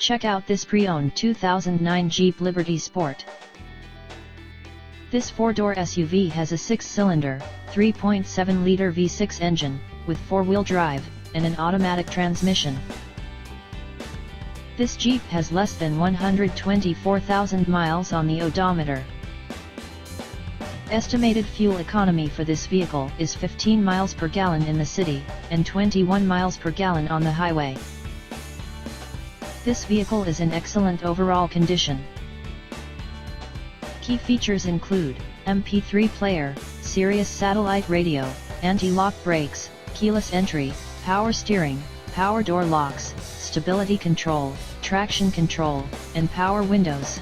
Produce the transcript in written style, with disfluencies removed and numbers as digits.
Check out this pre-owned 2009 Jeep Liberty Sport. This 4-door SUV has a 6-cylinder, 3.7-liter V6 engine, with 4-wheel drive, and an automatic transmission. This Jeep has less than 124,000 miles on the odometer. Estimated fuel economy for this vehicle is 15 miles per gallon in the city, and 21 miles per gallon on the highway. This vehicle is in excellent overall condition. Key features include MP3 player, Sirius satellite radio, anti-lock brakes, keyless entry, power steering, power door locks, stability control, traction control, and power windows.